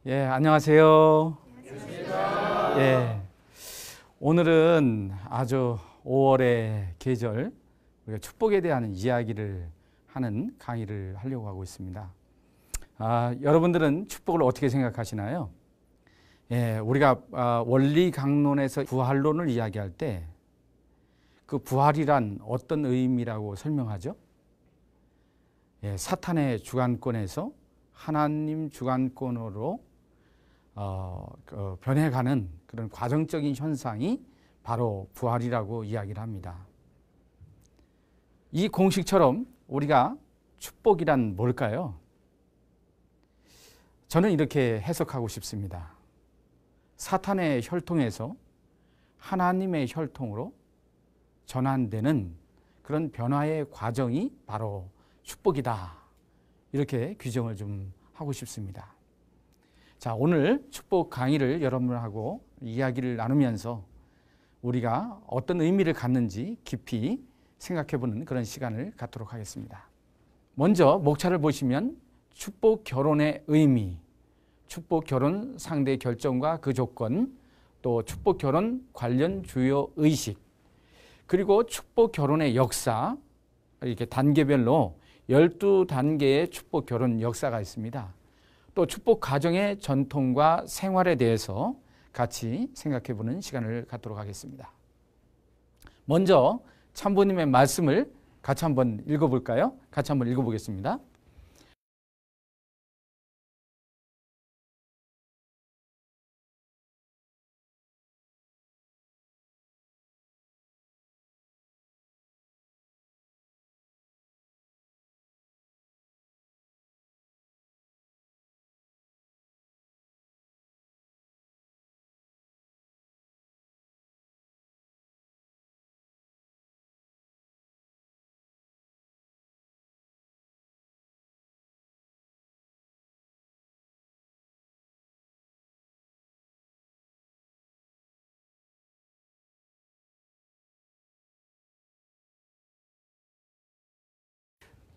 예, 안녕하세요. 안녕하십니까. 예, 오늘은 아주 5월의 계절, 우리가 축복에 대한 이야기를 하는 강의를 하려고 하고 있습니다. 여러분들은 축복을 어떻게 생각하시나요? 예, 우리가 원리 강론에서 부활론을 이야기할 때 그 부활이란 어떤 의미라고 설명하죠? 예, 사탄의 주관권에서 하나님 주관권으로 변해가는 그런 과정적인 현상이 바로 부활이라고 이야기를 합니다. 이 공식처럼 우리가 축복이란 뭘까요? 저는 이렇게 해석하고 싶습니다. 사탄의 혈통에서 하나님의 혈통으로 전환되는 그런 변화의 과정이 바로 축복이다. 이렇게 규정을 좀 하고 싶습니다. 자, 오늘 축복 강의를 여러분하고 이야기를 나누면서 우리가 어떤 의미를 갖는지 깊이 생각해보는 그런 시간을 갖도록 하겠습니다. 먼저 목차를 보시면 축복 결혼의 의미, 축복 결혼 상대 결정과 그 조건, 또 축복 결혼 관련 주요 의식, 그리고 축복 결혼의 역사, 이렇게 단계별로 12단계의 축복 결혼 역사가 있습니다. 또 축복 가정의 전통과 생활에 대해서 같이 생각해보는 시간을 갖도록 하겠습니다. 먼저 참부님의 말씀을 같이 한번 읽어볼까요? 같이 한번 읽어보겠습니다.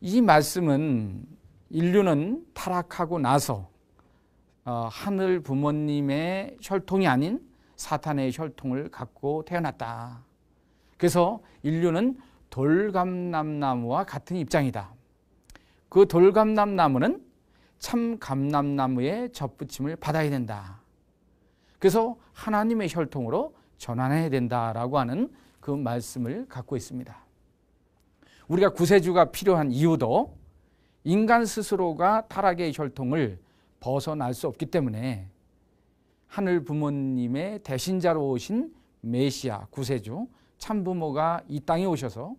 이 말씀은 인류는 타락하고 나서 하늘 부모님의 혈통이 아닌 사탄의 혈통을 갖고 태어났다. 그래서 인류는 돌감람나무와 같은 입장이다. 그 돌감람나무는 참감람나무의 접붙임을 받아야 된다. 그래서 하나님의 혈통으로 전환해야 된다라고 하는 그 말씀을 갖고 있습니다. 우리가 구세주가 필요한 이유도 인간 스스로가 타락의 혈통을 벗어날 수 없기 때문에 하늘 부모님의 대신자로 오신 메시아, 구세주, 참부모가 이 땅에 오셔서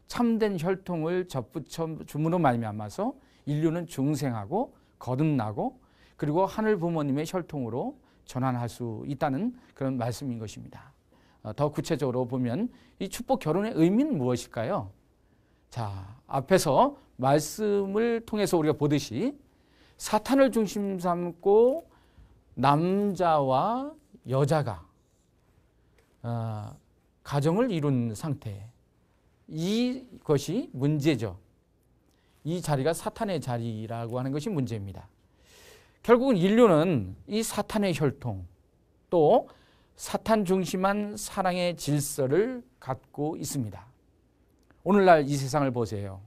참된 혈통을 접붙여 줌으로 말미암아서 인류는 중생하고 거듭나고 그리고 하늘 부모님의 혈통으로 전환할 수 있다는 그런 말씀인 것입니다. 더 구체적으로 보면 이 축복 결혼의 의미는 무엇일까요? 자, 앞에서 말씀을 통해서 우리가 보듯이 사탄을 중심 삼고 남자와 여자가 가정을 이룬 상태, 이것이 문제죠. 이 자리가 사탄의 자리라고 하는 것이 문제입니다. 결국은 인류는 이 사탄의 혈통, 또 사탄 중심한 사랑의 질서를 갖고 있습니다. 오늘날 이 세상을 보세요.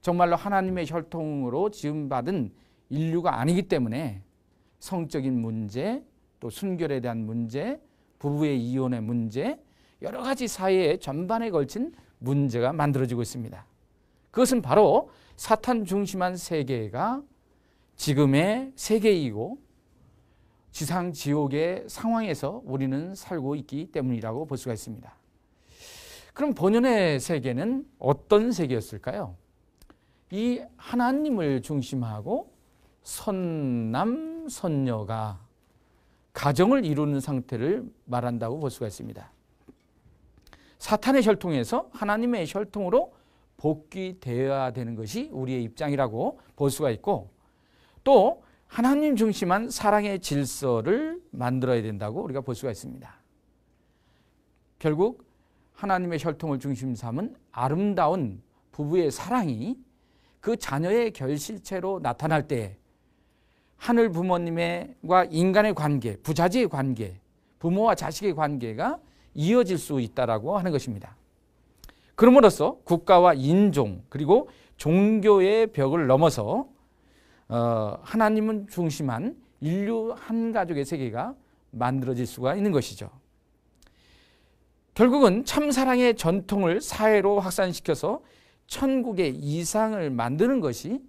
정말로 하나님의 혈통으로 지음받은 인류가 아니기 때문에 성적인 문제, 또 순결에 대한 문제, 부부의 이혼의 문제, 여러 가지 사회의 전반에 걸친 문제가 만들어지고 있습니다. 그것은 바로 사탄 중심한 세계가 지금의 세계이고 지상 지옥의 상황에서 우리는 살고 있기 때문이라고 볼 수가 있습니다. 그럼 본연의 세계는 어떤 세계였을까요? 이 하나님을 중심하고 선남, 선녀가 가정을 이루는 상태를 말한다고 볼 수가 있습니다. 사탄의 혈통에서 하나님의 혈통으로 복귀되어야 되는 것이 우리의 입장이라고 볼 수가 있고, 또 하나님 중심한 사랑의 질서를 만들어야 된다고 우리가 볼 수가 있습니다. 결국 하나님의 혈통을 중심 삼은 아름다운 부부의 사랑이 그 자녀의 결실체로 나타날 때 하늘 부모님과 인간의 관계, 부자지의 관계, 부모와 자식의 관계가 이어질 수 있다라고 하는 것입니다. 그럼으로써 국가와 인종 그리고 종교의 벽을 넘어서 하나님은 중심한 인류 한 가족의 세계가 만들어질 수가 있는 것이죠. 결국은 참사랑의 전통을 사회로 확산시켜서 천국의 이상을 만드는 것이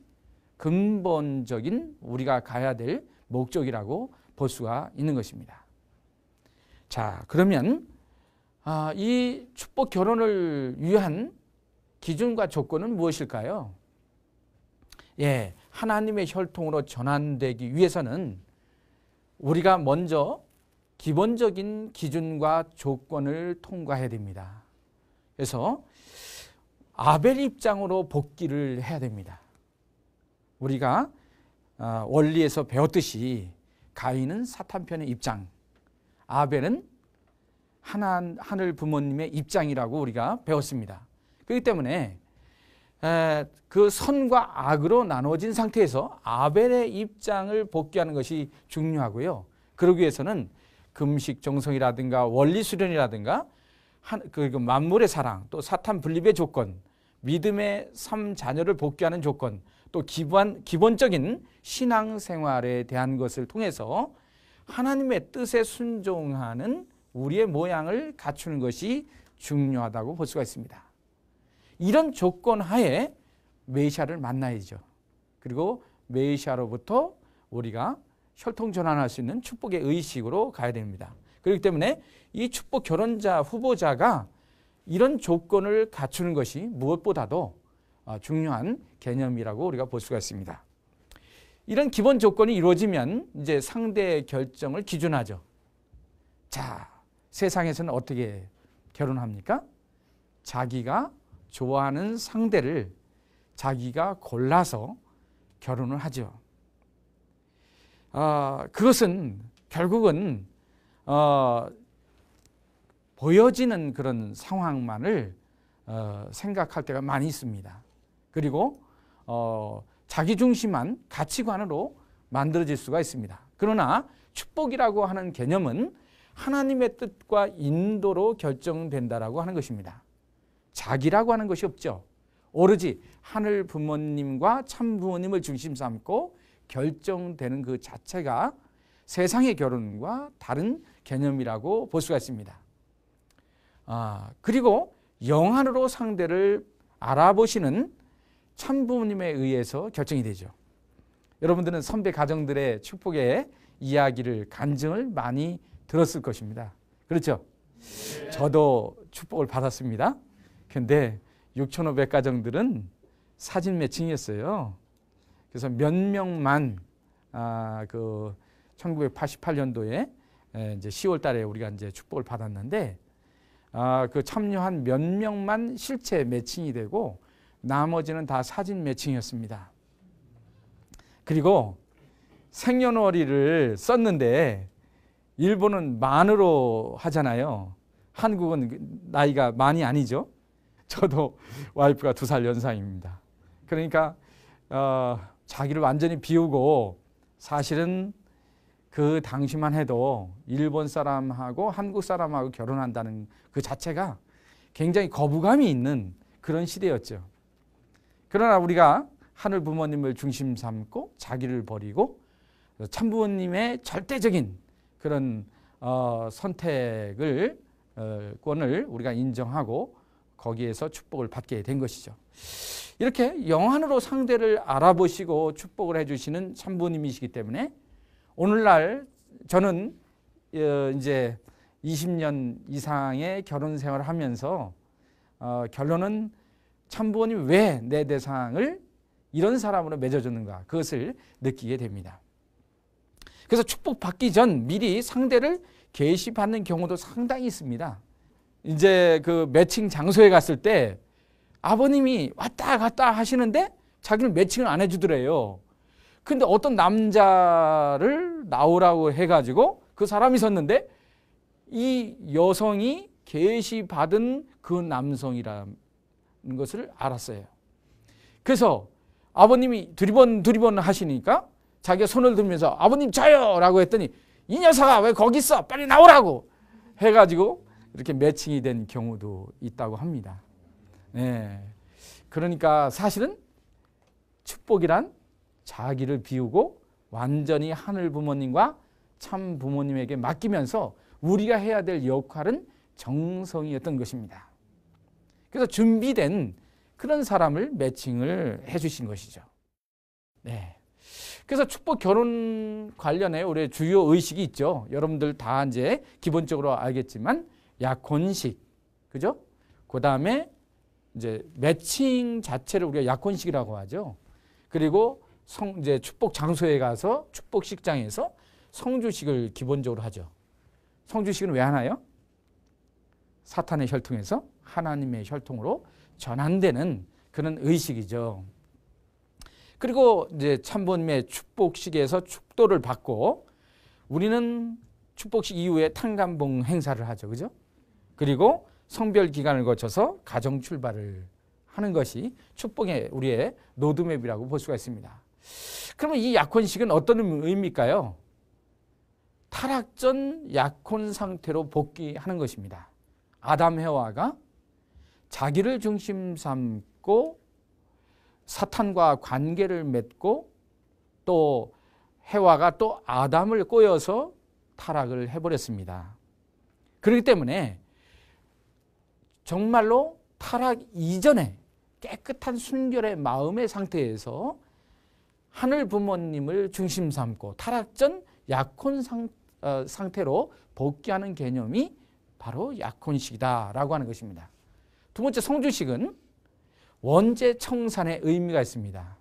근본적인 우리가 가야 될 목적이라고 볼 수가 있는 것입니다. 자, 그러면 이 축복 결혼을 위한 기준과 조건은 무엇일까요? 예, 하나님의 혈통으로 전환되기 위해서는 우리가 먼저 기본적인 기준과 조건을 통과해야 됩니다. 그래서 아벨 입장으로 복귀를 해야 됩니다. 우리가 원리에서 배웠듯이 가인은 사탄 편의 입장, 아벨은 하늘 부모님의 입장이라고 우리가 배웠습니다. 그렇기 때문에 그 선과 악으로 나눠진 상태에서 아벨의 입장을 복귀하는 것이 중요하고요. 그러기 위해서는 금식 정성이라든가 원리 수련이라든가 그리고 만물의 사랑, 또 사탄 분립의 조건, 믿음의 3자녀를 복귀하는 조건, 또 기본적인 신앙생활에 대한 것을 통해서 하나님의 뜻에 순종하는 우리의 모양을 갖추는 것이 중요하다고 볼 수가 있습니다. 이런 조건 하에 메시아를 만나야죠. 그리고 메시아로부터 우리가 혈통 전환할 수 있는 축복의 의식으로 가야 됩니다. 그렇기 때문에 이 축복 결혼자 후보자가 이런 조건을 갖추는 것이 무엇보다도 중요한 개념이라고 우리가 볼 수가 있습니다. 이런 기본 조건이 이루어지면 이제 상대의 결정을 기준하죠. 자, 세상에서는 어떻게 결혼합니까? 자기가 좋아하는 상대를 자기가 골라서 결혼을 하죠. 그것은 결국은 보여지는 그런 상황만을 생각할 때가 많이 있습니다. 그리고 자기중심한 가치관으로 만들어질 수가 있습니다. 그러나 축복이라고 하는 개념은 하나님의 뜻과 인도로 결정된다라고 하는 것입니다. 자기라고 하는 것이 없죠. 오로지 하늘 부모님과 참 부모님을 중심 삼고 결정되는 그 자체가 세상의 결혼과 다른 개념이라고 볼 수가 있습니다. 그리고 영안으로 상대를 알아보시는 참 부모님에 의해서 결정이 되죠. 여러분들은 선배 가정들의 축복의 이야기를 간증을 많이 들었을 것입니다. 그렇죠? 네. 저도 축복을 받았습니다. 근데 6,500가정들은 사진 매칭이었어요. 그래서 몇 명만 그 1988년도에 이제 10월 달에 우리가 이제 축복을 받았는데 그 참여한 몇 명만 실체 매칭이 되고 나머지는 다 사진 매칭이었습니다. 그리고 생년월일을 썼는데 일본은 만으로 하잖아요. 한국은 나이가 많이 아니죠. 저도 와이프가 2살 연상입니다. 그러니까 자기를 완전히 비우고 사실은 그 당시만 해도 일본 사람하고 한국 사람하고 결혼한다는 그 자체가 굉장히 거부감이 있는 그런 시대였죠. 그러나 우리가 하늘 부모님을 중심 삼고 자기를 버리고 참부모님의 절대적인 그런 선택을 권을 우리가 인정하고 거기에서 축복을 받게 된 것이죠. 이렇게 영안으로 상대를 알아보시고 축복을 해주시는 참부모님이시기 때문에 오늘날 저는 이제 20년 이상의 결혼 생활을 하면서 결론은 참부모님이 왜 내 대상을 이런 사람으로 맺어줬는가 그것을 느끼게 됩니다. 그래서 축복받기 전 미리 상대를 계시받는 경우도 상당히 있습니다. 이제 그 매칭 장소에 갔을 때 아버님이 왔다 갔다 하시는데 자기는 매칭을 안 해주더래요. 근데 어떤 남자를 나오라고 해가지고 그 사람이 섰는데 이 여성이 계시받은 그 남성이라는 것을 알았어요. 그래서 아버님이 두리번 하시니까 자기가 손을 들면서 아버님 저요! 라고 했더니 이 녀석아 왜 거기 있어? 빨리 나오라고 해가지고 이렇게 매칭이 된 경우도 있다고 합니다. 네. 그러니까 사실은 축복이란 자기를 비우고 완전히 하늘 부모님과 참 부모님에게 맡기면서 우리가 해야 될 역할은 정성이었던 것입니다. 그래서 준비된 그런 사람을 매칭을 해주신 것이죠. 네. 그래서 축복 결혼 관련해 우리 주요 의식이 있죠. 여러분들 다 이제 기본적으로 알겠지만 약혼식, 그죠? 그 다음에 이제 매칭 자체를 우리가 약혼식이라고 하죠. 그리고 이제 축복 장소에 가서 축복식장에서 성주식을 기본적으로 하죠. 성주식은 왜 하나요? 사탄의 혈통에서 하나님의 혈통으로 전환되는 그런 의식이죠. 그리고 이제 참부모님의 축복식에서 축도를 받고 우리는 축복식 이후에 탕감봉 행사를 하죠. 그죠? 그리고 성별 기간을 거쳐서 가정 출발을 하는 것이 축복의 우리의 로드맵이라고 볼 수가 있습니다. 그러면 이 약혼식은 어떤 의미일까요? 타락 전 약혼 상태로 복귀하는 것입니다. 아담 해와가 자기를 중심 삼고 사탄과 관계를 맺고 또 해와가 또 아담을 꼬여서 타락을 해버렸습니다. 그렇기 때문에 정말로 타락 이전에 깨끗한 순결의 마음의 상태에서 하늘 부모님을 중심 삼고 타락 전 약혼 상태로 복귀하는 개념이 바로 약혼식이다라고 하는 것입니다. 두 번째 성주식은 원죄 청산의 의미가 있습니다.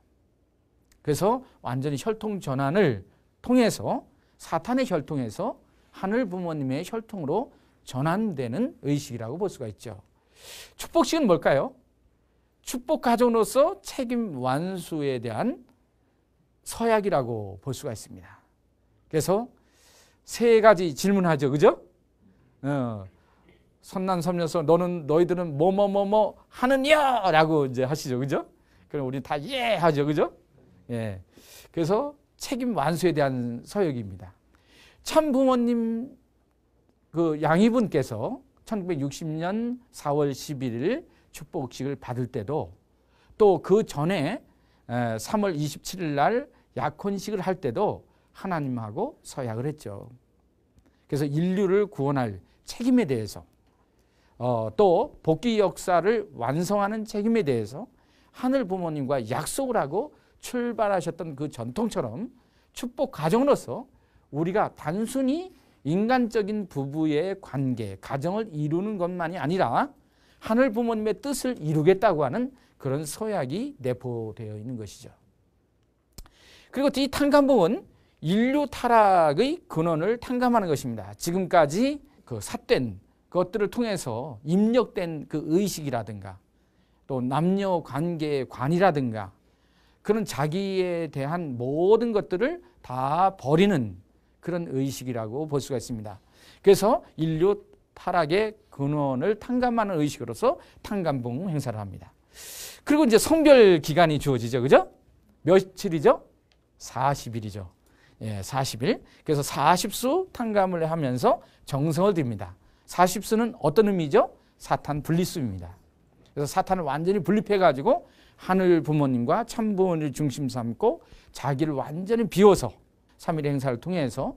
그래서 완전히 혈통 전환을 통해서 사탄의 혈통에서 하늘 부모님의 혈통으로 전환되는 의식이라고 볼 수가 있죠. 축복식은 뭘까요? 축복 가정으로서 책임 완수에 대한 서약이라고 볼 수가 있습니다. 그래서 세 가지 질문하죠. 그죠? 선남선녀서 너희들은 뭐뭐뭐뭐 하느냐? 라고 이제 하시죠. 그죠? 그럼 우리 다 예 하죠. 그죠? 예. 그래서 책임 완수에 대한 서약입니다. 참 부모님 그 양이분께서 1960년 4월 11일 축복식을 받을 때도 또 그 전에 3월 27일 날 약혼식을 할 때도 하나님하고 서약을 했죠. 그래서 인류를 구원할 책임에 대해서 또 복귀 역사를 완성하는 책임에 대해서 하늘 부모님과 약속을 하고 출발하셨던 그 전통처럼 축복 가정으로서 우리가 단순히 인간적인 부부의 관계, 가정을 이루는 것만이 아니라 하늘 부모님의 뜻을 이루겠다고 하는 그런 서약이 내포되어 있는 것이죠. 그리고 이 탕감봉은 인류 타락의 근원을 탕감하는 것입니다. 지금까지 그 삿된 것들을 통해서 입력된 그 의식이라든가 또 남녀 관계의 관이라든가 그런 자기에 대한 모든 것들을 다 버리는 그런 의식이라고 볼 수가 있습니다. 그래서 인류 타락의 근원을 탕감하는 의식으로서 탕감봉 행사를 합니다. 그리고 이제 성별 기간이 주어지죠. 그죠? 며칠이죠? 40일이죠. 예, 40일. 그래서 40수 탕감을 하면서 정성을 듭니다. 40수는 어떤 의미죠? 사탄 분리수입니다. 그래서 사탄을 완전히 분립해가지고 하늘 부모님과 참 부모님을 중심 삼고 자기를 완전히 비워서 3일 행사를 통해서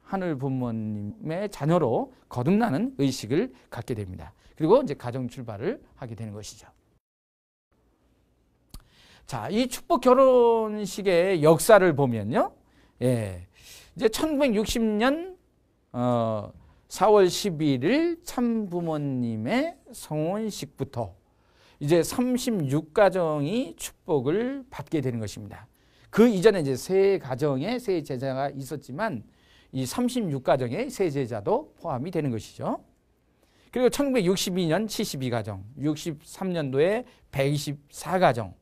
하늘 부모님의 자녀로 거듭나는 의식을 갖게 됩니다. 그리고 이제 가정 출발을 하게 되는 것이죠. 자, 이 축복 결혼식의 역사를 보면요. 예. 이제 1960년 4월 11일 참 부모님의 성혼식부터 이제 36가정이 축복을 받게 되는 것입니다. 그 이전에 이제 세 가정에 세 제자가 있었지만 이 36가정의 세 제자도 포함이 되는 것이죠. 그리고 1962년 72가정, 63년도에 124가정,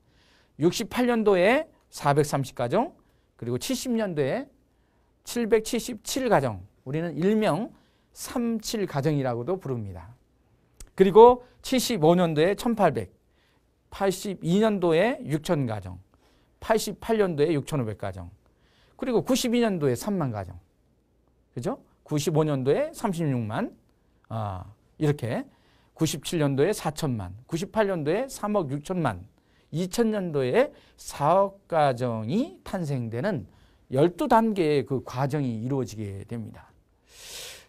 68년도에 430가정, 그리고 70년도에 777가정, 우리는 일명 37가정이라고도 부릅니다. 그리고 75년도에 1800, 82년도에 6000가정, 88년도에 6500가정, 그리고 92년도에 3만 가정. 그죠? 95년도에 36만. 이렇게 97년도에 4천만, 98년도에 3억 6천만, 2000년도에 4억 가정이 탄생되는 12단계의 그 과정이 이루어지게 됩니다.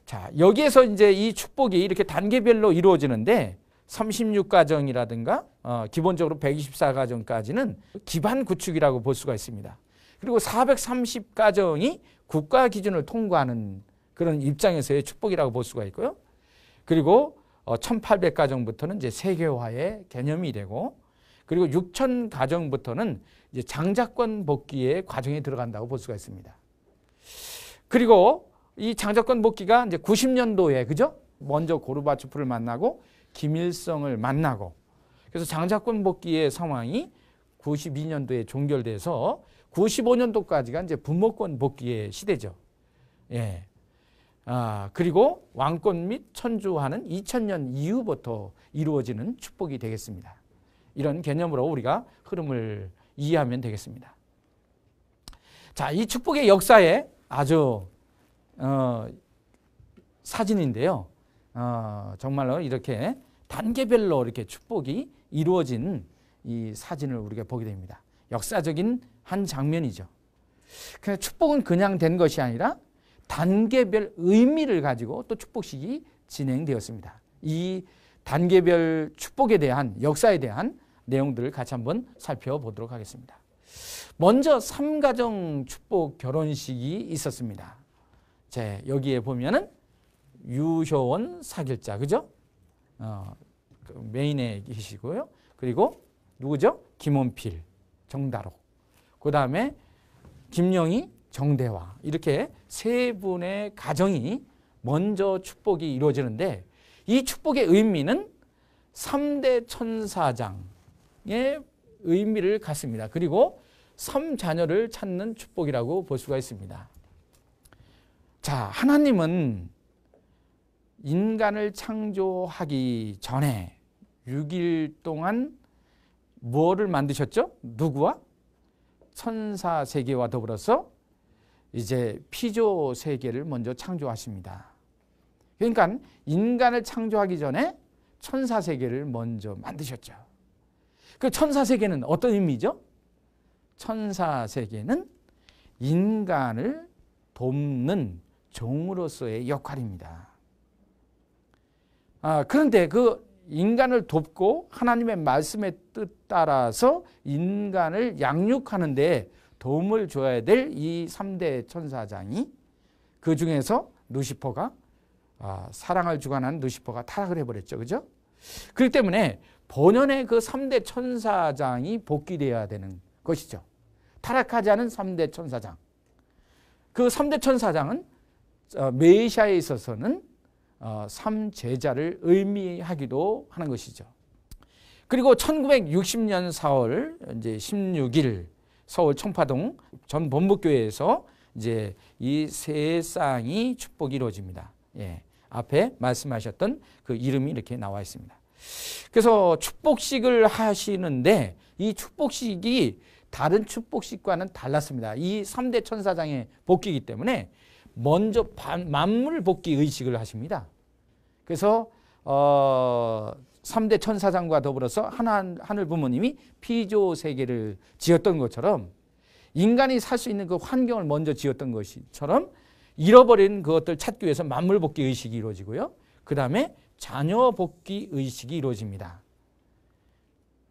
자, 여기에서 이제 이 축복이 이렇게 단계별로 이루어지는데 36가정이라든가 기본적으로 124가정까지는 기반 구축이라고 볼 수가 있습니다. 그리고 430가정이 국가 기준을 통과하는 그런 입장에서의 축복이라고 볼 수가 있고요. 그리고 1800가정부터는 이제 세계화의 개념이 되고, 그리고 6000가정부터는 이제 장자권 복귀의 과정에 들어간다고 볼 수가 있습니다. 그리고 이 장자권 복귀가 이제 90년도에, 그죠? 먼저 고르바초프를 만나고 김일성을 만나고, 그래서 장자권 복귀의 상황이 92년도에 종결돼서 95년도까지가 이제 분모권 복귀의 시대죠. 예. 그리고 왕권 및 천주화는 2000년 이후부터 이루어지는 축복이 되겠습니다. 이런 개념으로 우리가 흐름을 이해하면 되겠습니다. 자, 이 축복의 역사에 아주 사진인데요. 정말로 이렇게 단계별로 이렇게 축복이 이루어진 이 사진을 우리가 보게 됩니다. 역사적인 한 장면이죠. 그래서 축복은 그냥 된 것이 아니라 단계별 의미를 가지고 또 축복식이 진행되었습니다. 이 단계별 축복에 대한 역사에 대한 내용들을 같이 한번 살펴보도록 하겠습니다. 먼저 3가정 축복 결혼식이 있었습니다. 자, 여기에 보면은 유효원 사길자, 그죠? 메인에 계시고요. 그리고 누구죠? 김원필, 정다록. 그 다음에 김영희, 정대화. 이렇게 세 분의 가정이 먼저 축복이 이루어지는데, 이 축복의 의미는 3대 천사장의 의미를 갖습니다. 그리고 3자녀를 찾는 축복이라고 볼 수가 있습니다. 자, 하나님은 인간을 창조하기 전에 6일 동안 무엇을 만드셨죠? 누구와? 천사 세계와 더불어서 이제 피조 세계를 먼저 창조하십니다. 그러니까 인간을 창조하기 전에 천사 세계를 먼저 만드셨죠. 그 천사 세계는 어떤 의미죠? 천사 세계는 인간을 돕는 종으로서의 역할입니다. 그런데 그 인간을 돕고 하나님의 말씀의 뜻 따라서 인간을 양육하는데 도움을 줘야 될 이 3대 천사장이, 그 중에서 루시퍼가 사랑을 주관한 루시퍼가 타락을 해버렸죠. 그죠? 그렇기 때문에 본연의 그 3대 천사장이 복귀되어야 되는 것이죠. 타락하지 않은 3대 천사장. 그 3대 천사장은 메시아에 있어서는 3제자를 의미하기도 하는 것이죠. 그리고 1960년 4월 이제 16일 서울 청파동 전 본부교회에서 이제 이 세 쌍이 축복이 이루어집니다. 예, 앞에 말씀하셨던 그 이름이 이렇게 나와 있습니다. 그래서 축복식을 하시는데 이 축복식이 다른 축복식과는 달랐습니다. 이 3대 천사장의 복귀이기 때문에 먼저 만물 복귀 의식을 하십니다. 그래서 3대 천사장과 더불어서 하늘 부모님이 피조 세계를 지었던 것처럼, 인간이 살 수 있는 그 환경을 먼저 지었던 것처럼 잃어버린 그것들 찾기 위해서 만물 복귀 의식이 이루어지고요. 그 다음에 자녀 복귀 의식이 이루어집니다.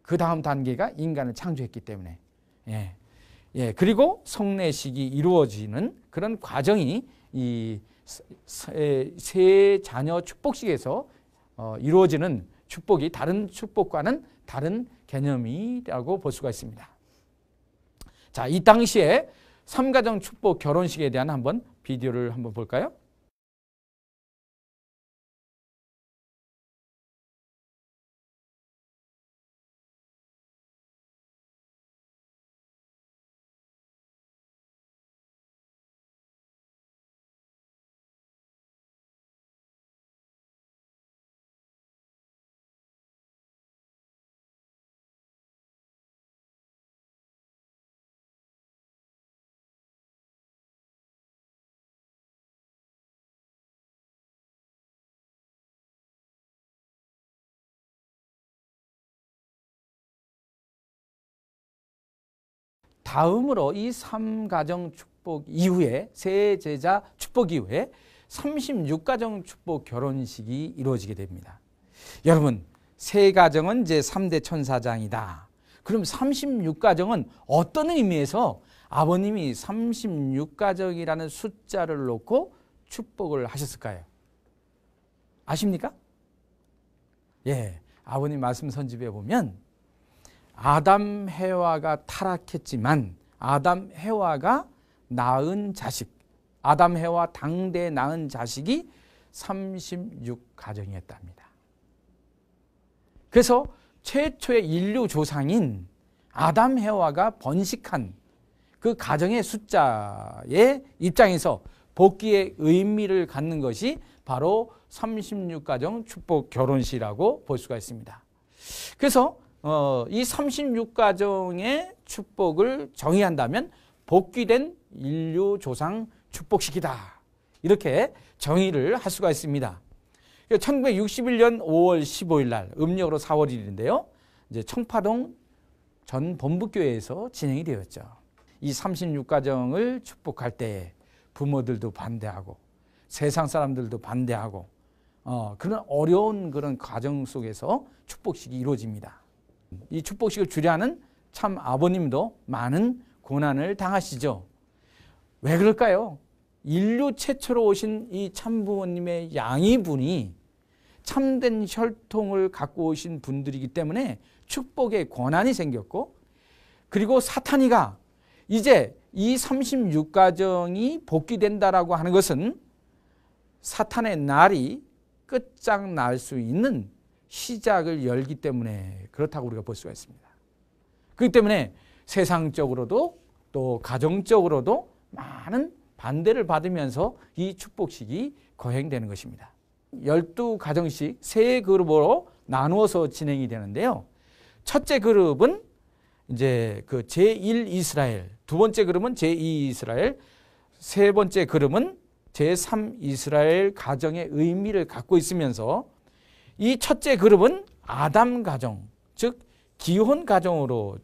그 다음 단계가 인간을 창조했기 때문에. 그리고 성례식이 이루어지는 그런 과정이 이 세 자녀 축복식에서 이루어지는 축복이 다른 축복과는 다른 개념이라고 볼 수가 있습니다. 자, 이 당시에 3가정 축복 결혼식에 대한 한번 비디오를 한번 볼까요? 다음으로 이 3가정 축복 이후에 세 제자 축복 이후에 36가정 축복 결혼식이 이루어지게 됩니다. 여러분, 세 가정은 이제 3대 천사장이다. 그럼 36가정은 어떤 의미에서 아버님이 36가정이라는 숫자를 놓고 축복을 하셨을까요? 아십니까? 예, 아버님 말씀 선집에 보면 아담 해와가 타락했지만 아담 해와가 낳은 자식, 아담 해와 당대 낳은 자식이 36가정이었답니다. 그래서 최초의 인류 조상인 아담 해와가 번식한 그 가정의 숫자의 입장에서 복귀의 의미를 갖는 것이 바로 36가정 축복 결혼식이라고 볼 수가 있습니다. 그래서 이 36가정의 축복을 정의한다면 복귀된 인류 조상 축복식이다. 이렇게 정의를 할 수가 있습니다. 1961년 5월 15일 날 음력으로 4월 1일인데요. 이제 청파동 전 본부교회에서 진행이 되었죠. 이 36가정을 축복할 때 부모들도 반대하고 세상 사람들도 반대하고 그런 어려운 그런 과정 속에서 축복식이 이루어집니다. 이 축복식을 주례하는 참 아버님도 많은 고난을 당하시죠. 왜 그럴까요? 인류 최초로 오신 이 참부모님의 양이분이 참된 혈통을 갖고 오신 분들이기 때문에 축복의 권한이 생겼고, 그리고 사탄이가 이제 이 36가정이 복귀된다라고 하는 것은 사탄의 날이 끝장날 수 있는 시작을 열기 때문에 그렇다고 우리가 볼 수가 있습니다. 그렇기 때문에 세상적으로도 또 가정적으로도 많은 반대를 받으면서 이 축복식이 거행되는 것입니다. 12가정씩 세 그룹으로 나누어서 진행이 되는데요. 첫째 그룹은 이제 그 제1 이스라엘, 두 번째 그룹은 제2 이스라엘, 세 번째 그룹은 제3 이스라엘 가정의 의미를 갖고 있으면서 이 첫째 그룹은 아담 가정, 즉 기혼 가정으로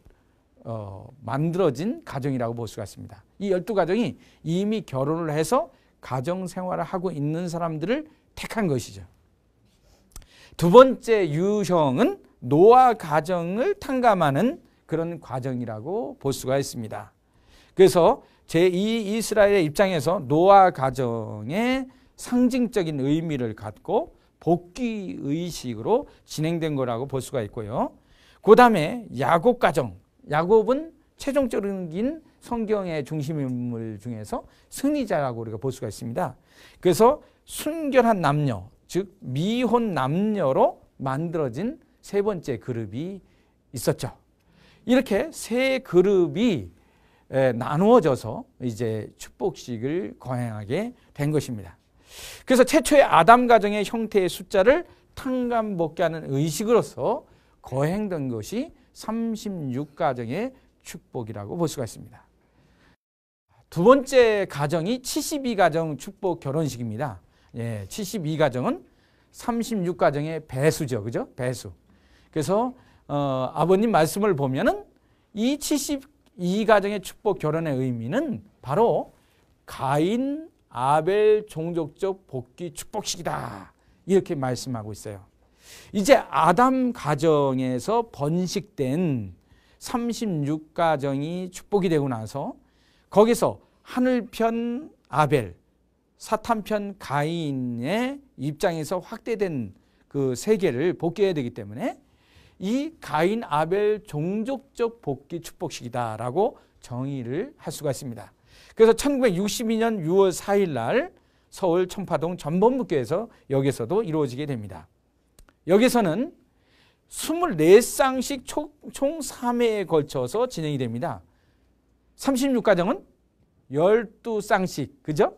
만들어진 가정이라고 볼 수가 있습니다. 이 12가정이 이미 결혼을 해서 가정 생활을 하고 있는 사람들을 택한 것이죠. 두 번째 유형은 노아 가정을 탕감하는 그런 과정이라고 볼 수가 있습니다. 그래서 제2 이스라엘의 입장에서 노아 가정의 상징적인 의미를 갖고 복귀 의식으로 진행된 거라고 볼 수가 있고요. 그 다음에 야곱 가정, 야곱은 최종적인 성경의 중심인물 중에서 승리자라고 우리가 볼 수가 있습니다. 그래서 순결한 남녀, 즉 미혼 남녀로 만들어진 세 번째 그룹이 있었죠. 이렇게 세 그룹이 나누어져서 이제 축복식을 거행하게 된 것입니다. 그래서 최초의 아담 가정의 형태의 숫자를 탕감복귀하는 의식으로서 거행된 것이 36가정의 축복이라고 볼 수가 있습니다. 두 번째 가정이 72가정 축복 결혼식입니다. 72가정은 36가정의 배수죠. 그죠? 배수. 그래서 아버님 말씀을 보면은 이 72가정의 축복 결혼의 의미는 바로 가인 아벨 종족적 복귀 축복식이다. 이렇게 말씀하고 있어요. 이제 아담 가정에서 번식된 36가정이 축복이 되고 나서 거기서 하늘편 아벨, 사탄편 가인의 입장에서 확대된 그 세계를 복귀해야 되기 때문에 이 가인 아벨 종족적 복귀 축복식이다라고 정의를 할 수가 있습니다. 그래서 1962년 6월 4일 날 서울 청파동 전범부교에서 여기서도 이루어지게 됩니다. 여기서는 24쌍씩 총 3회에 걸쳐서 진행이 됩니다. 36가정은 12쌍씩, 그죠?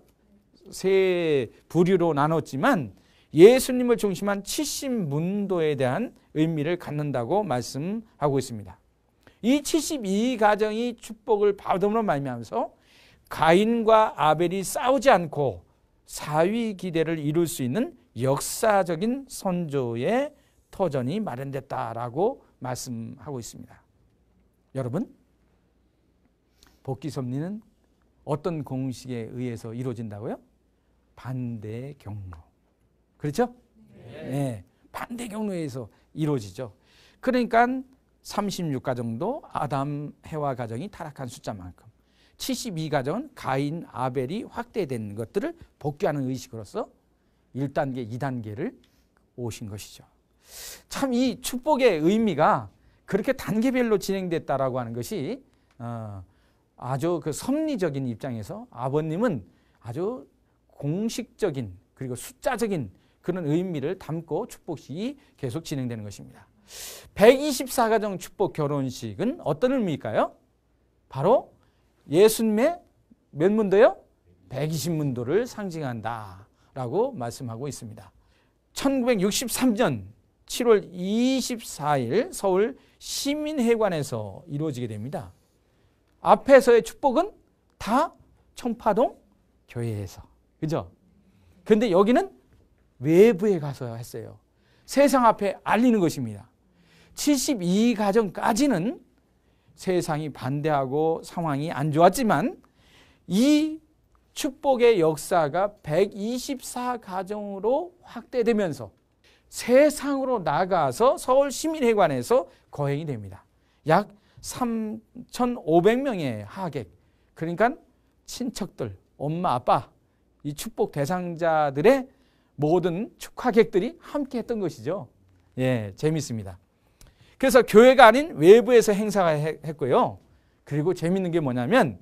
세 부류로 나눴지만 예수님을 중심한 70문도에 대한 의미를 갖는다고 말씀하고 있습니다. 이 72가정이 축복을 받음으로 말미암아서 가인과 아벨이 싸우지 않고 사위 기대를 이룰 수 있는 역사적인 선조의 터전이 마련됐다라고 말씀하고 있습니다. 여러분, 복귀 섭리는 어떤 공식에 의해서 이루어진다고요? 반대 경로. 그렇죠? 네. 반대 경로에 의해서 이루어지죠. 그러니까 36가정도 아담 해와 가정이 타락한 숫자만큼 72가정은 가인 아벨이 확대된 것들을 복귀하는 의식으로서 1단계, 2단계를 오신 것이죠. 참 이 축복의 의미가 그렇게 단계별로 진행됐다라고 하는 것이 아주 그 섭리적인 입장에서 아버님은 아주 공식적인 그리고 숫자적인 그런 의미를 담고 축복식이 계속 진행되는 것입니다. 124가정 축복 결혼식은 어떤 의미일까요? 바로 예수님의 몇 문도요? 120문도를 상징한다라고 말씀하고 있습니다. 1963년 7월 24일 서울 시민회관에서 이루어지게 됩니다. 앞에서의 축복은 다 청파동 교회에서. 그죠? 그런데 여기는 외부에 가서 했어요. 세상 앞에 알리는 것입니다. 72가정까지는 세상이 반대하고 상황이 안 좋았지만 이 축복의 역사가 124가정으로 확대되면서 세상으로 나가서 서울 시민회관에서 거행이 됩니다. 약 3,500명의 하객, 그러니까 친척들, 엄마, 아빠, 이 축복 대상자들의 모든 축하객들이 함께 했던 것이죠. 예, 재밌습니다. 그래서 교회가 아닌 외부에서 행사가 했고요. 그리고 재밌는 게 뭐냐면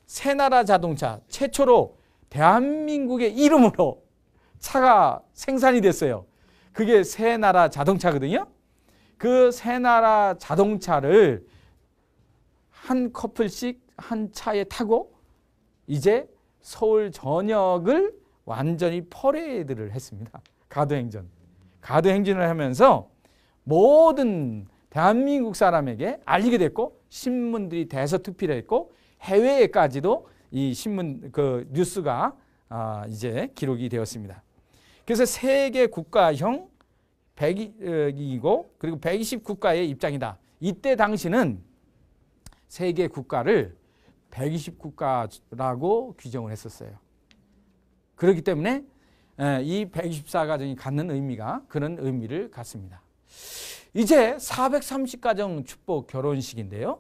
새나라 자동차 최초로 대한민국의 이름으로 차가 생산이 됐어요. 그게 새나라 자동차거든요. 그 새나라 자동차를 한 커플씩 한 차에 타고 이제 서울 전역을 완전히 퍼레이드를 했습니다. 가도행전. 가도행진을 하면서 모든 대한민국 사람에게 알리게 됐고 신문들이 대서특필을 했고 해외에까지도 이 신문 그 뉴스가 이제 기록이 되었습니다. 그래서 세계 국가형 100이고 그리고 120국가의 입장이다. 이때 당시는 세계 국가를 120국가라고 규정을 했었어요. 그렇기 때문에 이 124가정이 갖는 의미가 그런 의미를 갖습니다. 이제 430가정 축복 결혼식인데요.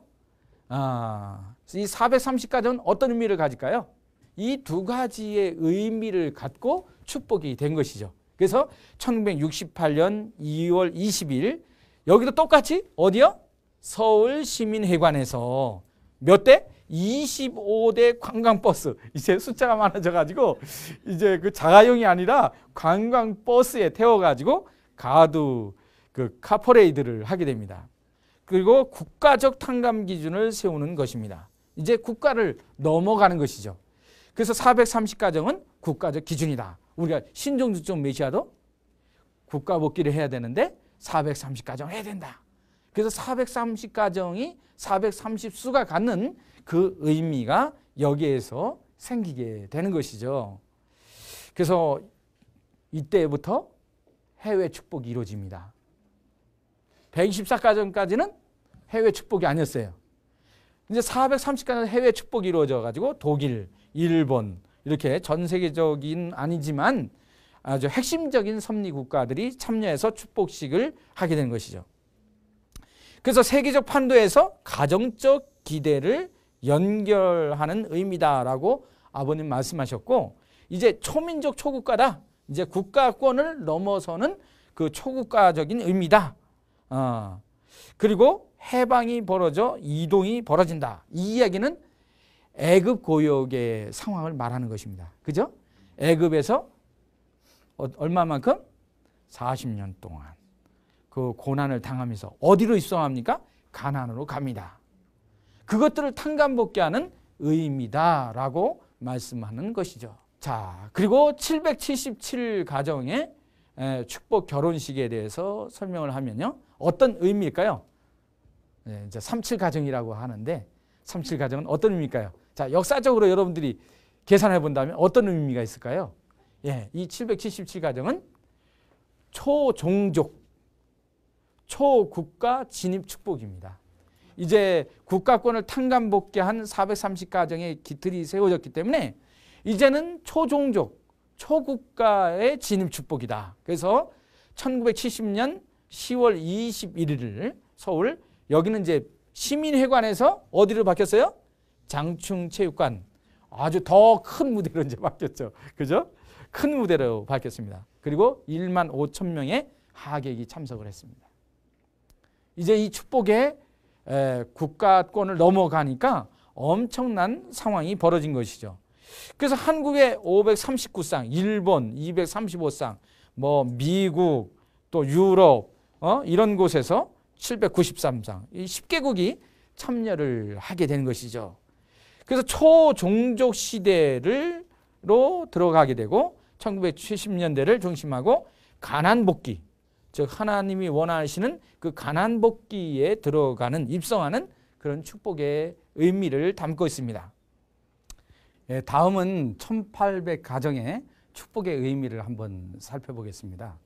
이 430가정은 어떤 의미를 가질까요? 이 두 가지의 의미를 갖고 축복이 된 것이죠. 그래서 1968년 2월 20일 여기도 똑같이 어디요? 서울시민회관에서 몇 대? 25대 관광버스. 이제 숫자가 많아져가지고 이제 그 자가용이 아니라 관광버스에 태워가지고 가두 그 카퍼레이드를 하게 됩니다. 그리고 국가적 탕감 기준을 세우는 것입니다. 이제 국가를 넘어가는 것이죠. 그래서 430가정은 국가적 기준이다. 우리가 신종주종 메시아도 국가 복귀를 해야 되는데 430가정 해야 된다. 그래서 430가정이 430수가 갖는 그 의미가 여기에서 생기게 되는 것이죠. 그래서 이때부터 해외 축복이 이루어집니다. 124가정까지는 해외 축복이 아니었어요. 이제 430가정 해외 축복이 이루어져 가지고 독일, 일본 이렇게 전 세계적인 아니지만 아주 핵심적인 섭리 국가들이 참여해서 축복식을 하게 된 것이죠. 그래서 세계적 판도에서 가정적 기대를 연결하는 의미다라고 아버님 말씀하셨고 이제 초민족 초국가다. 이제 국가권을 넘어서는 그 초국가적인 의미다. 그리고 해방이 벌어져 이동이 벌어진다. 이 이야기는 애굽 고역의 상황을 말하는 것입니다. 그죠? 애굽에서 얼마만큼? 40년 동안 그 고난을 당하면서 어디로 입성합니까? 가나안으로 갑니다. 그것들을 탕감복귀하는 의미다라고 말씀하는 것이죠. 자, 그리고 777가정의 축복 결혼식에 대해서 설명을 하면요. 어떤 의미일까요? 이제 37가정이라고 하는데 37가정은 어떤 의미일까요? 자, 역사적으로 여러분들이 계산해 본다면 어떤 의미가 있을까요? 예, 이 777가정은 초종족, 초국가 진입 축복입니다. 이제 국가권을 탕감복귀한 430가정의 기틀이 세워졌기 때문에 이제는 초종족, 초국가의 진입 축복이다. 그래서 1970년 10월 21일을 서울, 여기는 이제 시민회관에서 어디로 바뀌었어요? 장충체육관. 아주 더 큰 무대로 이제 바뀌었죠. 그죠? 큰 무대로 바뀌었습니다. 그리고 1만 5천 명의 하객이 참석을 했습니다. 이제 이 축복에 국가권을 넘어가니까 엄청난 상황이 벌어진 것이죠. 그래서 한국의 539상, 일본 235상, 뭐 미국, 또 유럽 이런 곳에서 793상, 이 10개국이 참여를 하게 된 것이죠. 그래서 초종족 시대로 들어가게 되고 1970년대를 중심하고 가난복귀, 즉 하나님이 원하시는 그 가난복귀에 들어가는, 입성하는 그런 축복의 의미를 담고 있습니다. 다음은 1800가정의 축복의 의미를 한번 살펴보겠습니다.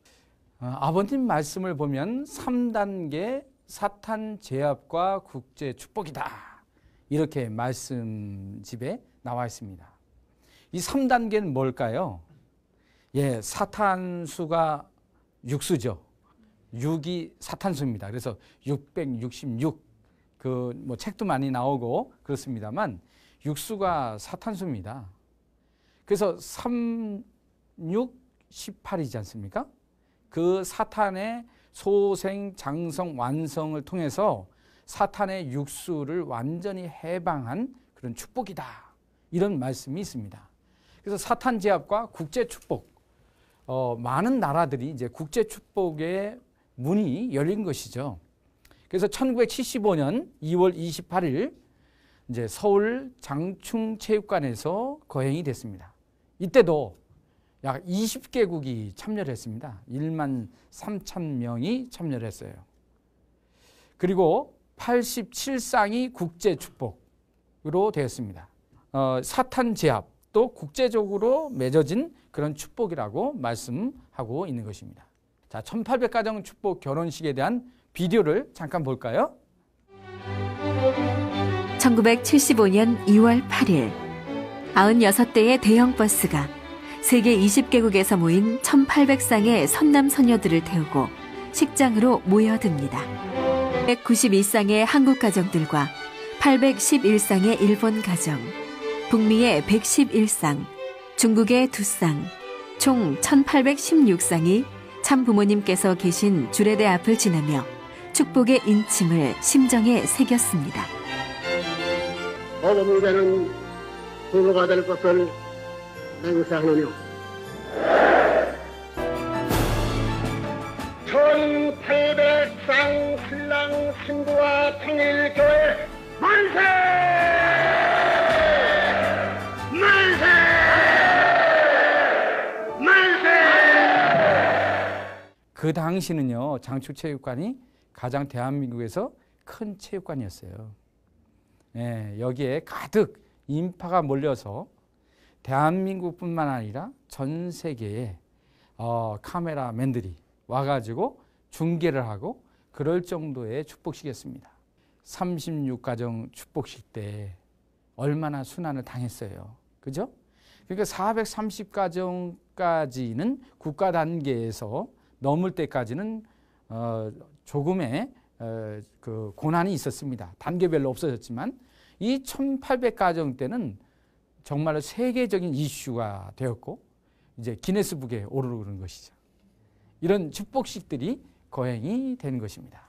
아버님 말씀을 보면 3단계 사탄 제압과 국제 축복이다. 이렇게 말씀집에 나와 있습니다. 이 3단계는 뭘까요? 사탄수가 육수죠. 6이 사탄수입니다. 그래서 666, 뭐 책도 많이 나오고 그렇습니다만 육수가 사탄수입니다. 그래서 3, 6, 18이지 않습니까? 그 사탄의 소생, 장성, 완성을 통해서 사탄의 육수를 완전히 해방한 그런 축복이다. 이런 말씀이 있습니다. 그래서 사탄 제압과 국제 축복, 많은 나라들이 이제 국제 축복의 문이 열린 것이죠. 그래서 1975년 2월 28일 이제 서울 장충체육관에서 거행이 됐습니다. 이때도 약 20개국이 참여를 했습니다. 1만 3천 명이 참여를 했어요. 그리고 87쌍이 국제 축복으로 되었습니다. 사탄 제압 또 국제적으로 맺어진 그런 축복이라고 말씀하고 있는 것입니다. 자, 1800가정 축복 결혼식에 대한 비디오를 잠깐 볼까요? 1975년 2월 8일 96대의 대형 버스가 세계 20개국에서 모인 1800쌍의 선남 선녀들을 태우고 식장으로 모여듭니다. 192쌍의 한국 가정들과 811쌍의 일본 가정, 북미의 111쌍, 중국의 2쌍, 총 1816쌍이 참 부모님께서 계신 주례대 앞을 지나며 축복의 인침을 심정에 새겼습니다. 모든 자는 부모가 될 것을 맹세하노니 1800쌍 신랑 신부와 통일교회 만세! 만세! 만세! 그 당시는요, 장충체육관이 가장 대한민국에서 큰 체육관이었어요. 여기에 가득 인파가 몰려서 대한민국뿐만 아니라 전 세계에 카메라맨들이 와가지고 중계를 하고 그럴 정도의 축복식이었습니다. 36가정 축복식 때 얼마나 순환을 당했어요. 그죠? 그러니까 430가정까지는 국가 단계에서 넘을 때까지는 조금의 그 고난이 있었습니다. 단계별로 없어졌지만 이 1800가정 때는 정말로 세계적인 이슈가 되었고 이제 기네스북에 오르는 것이죠. 이런 축복식들이 거행이 된 것입니다.